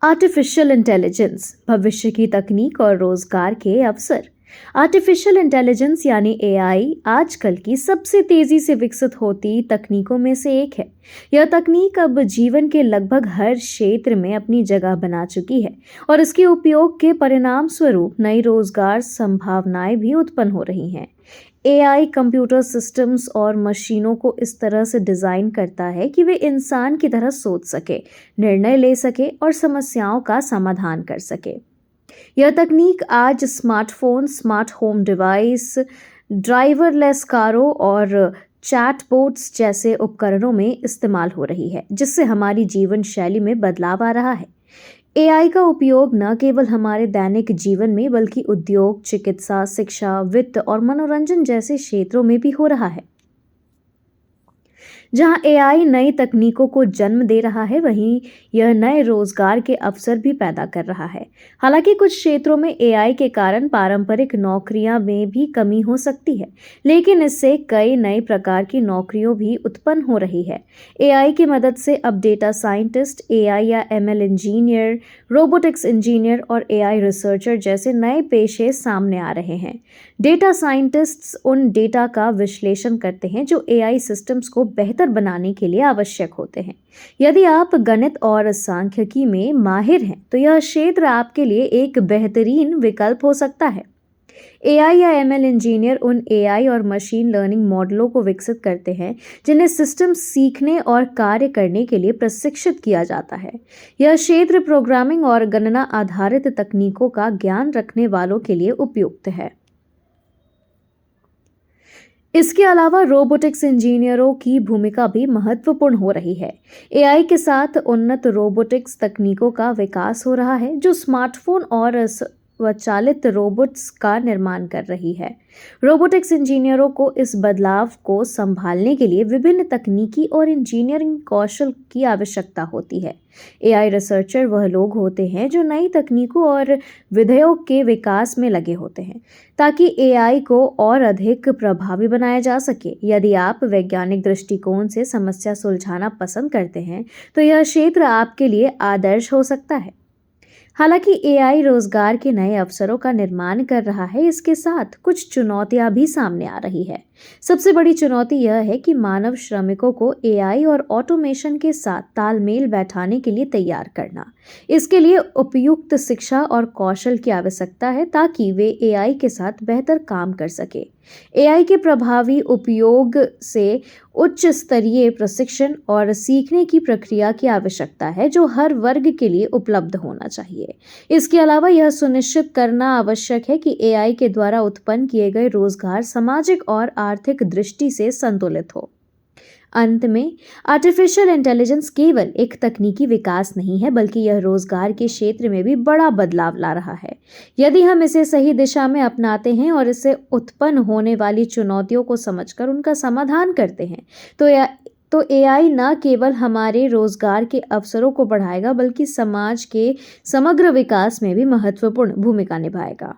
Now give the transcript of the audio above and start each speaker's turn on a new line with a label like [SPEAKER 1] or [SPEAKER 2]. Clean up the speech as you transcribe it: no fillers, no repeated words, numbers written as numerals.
[SPEAKER 1] Artificial intelligence भविष्य की तकनीक और रोजगार के अवसर। आर्टिफिशियल इंटेलिजेंस यानी एआई आजकल की सबसे तेजी से विकसित होती तकनीकों में से एक है। यह तकनीक अब जीवन के लगभग हर क्षेत्र में अपनी जगह बना चुकी है और इसके उपयोग के परिणाम स्वरूप नई रोजगार संभावनाएं भी उत्पन्न हो रही हैं। एआई कंप्यूटर सिस्टम्स और मशीनों को इस तरह से डिजाइन करता है कि वे इंसान की तरह सोच सके, निर्णय ले सके और समस्याओं का समाधान कर सके। यह तकनीक आज smartphone, smart home device, driverless कारों और चैटबॉट्स जैसे उपकरणों में इस्तेमाल हो रही है, जिससे हमारी जीवन शैली में बदलाव आ रहा है। एआई का उपयोग न केवल हमारे दैनिक जीवन में बल्कि उद्योग, चिकित्सा, शिक्षा, वित्त और मनोरंजन जैसे क्षेत्रों में भी हो रहा है। जहां एआई नई तकनीकों को जन्म दे रहा है, वहीं यह नए रोजगार के अवसर भी पैदा कर रहा है। हालांकि कुछ क्षेत्रों में एआई के कारण पारंपरिक नौकरियां में भी कमी हो सकती है, लेकिन इससे कई नई प्रकार की नौकरियों भी उत्पन्न हो रही है। एआई की मदद से अब डेटा साइंटिस्ट, एआई या एमएल इंजीनियर, रोबोटिक्स इंजीनियर और एआई रिसर्चर जैसे नए पेशे सामने आ रहे हैं। डेटा साइंटिस्ट्स उन डेटा का विश्लेषण करते हैं जो एआई सिस्टम्स को बेहतर बनाने के लिए आवश्यक होते हैं। यदि आप गणित और सांख्यिकी में माहिर हैं, तो यह क्षेत्र आपके लिए एक बेहतरीन विकल्प हो सकता है। एआई या एमएल इंजीनियर उन एआई और मशीन लर्निंग मॉडलों को विकसित करते हैं जिन्हें सिस्टम सीखने और कार्य करने के लिए प्रशिक्षित किया जाता है। यह क्षेत्र प्रोग्रामिंग और गणना आधारित तकनीकों का ज्ञान रखने वालों के लिए उपयुक्त है। इसके अलावा रोबोटिक्स इंजीनियरों की भूमिका भी महत्वपूर्ण हो रही है। एआई के साथ उन्नत रोबोटिक्स तकनीकों का विकास हो रहा है जो स्मार्टफोन और स्वचालित रोबोट्स का निर्माण कर रही है। रोबोटिक्स इंजीनियरों को इस बदलाव को संभालने के लिए विभिन्न तकनीकी और इंजीनियरिंग कौशल की आवश्यकता होती है। एआई रिसर्चर वह लोग होते हैं जो नई तकनीकों और विधियों के विकास में लगे होते हैं ताकि एआई को और अधिक प्रभावी बनाया जा सके। यदि आप वैज्ञानिक दृष्टिकोण से समस्या सुलझाना पसंद करते हैं, तो यह क्षेत्र आपके लिए आदर्श हो सकता है। हालांकि एआई रोजगार के नए अवसरों का निर्माण कर रहा है, इसके साथ कुछ चुनौतियां भी सामने आ रही है। सबसे बड़ी चुनौती यह है कि मानव श्रमिकों को एआई और ऑटोमेशन के साथ तालमेल बैठाने के लिए तैयार करना। इसके लिए उपयुक्त शिक्षा और कौशल की आवश्यकता है ताकि वे एआई के साथ बेहतर काम कर सके। एआई के प्रभावी उपयोग से उच्च स्तरीय प्रशिक्षण और सीखने की प्रक्रिया की आवश्यकता है जो हर वर्ग के लिए उपलब्ध होना चाहिए। इसके अलावा यह सुनिश्चित करना आवश्यक है कि एआई के द्वारा उत्पन्न किए गए रोजगार सामाजिक और आर्थिक दृष्टि से संतुलित हो। अंत में, आर्टिफिशियल इंटेलिजेंस केवल एक तकनीकी विकास नहीं है, बल्कि यह रोजगार के क्षेत्र में भी बड़ा बदलाव ला रहा है। यदि हम इसे सही दिशा में अपनाते हैं और इससे उत्पन्न होने वाली चुनौतियों को समझकर उनका समाधान करते हैं, तो एआई न केवल हमारे रोजगार के अवसरों को बढ़ाएगा, बल्कि समाज के समग्र विकास में भी महत्वपूर्ण भूमिका निभाएगा।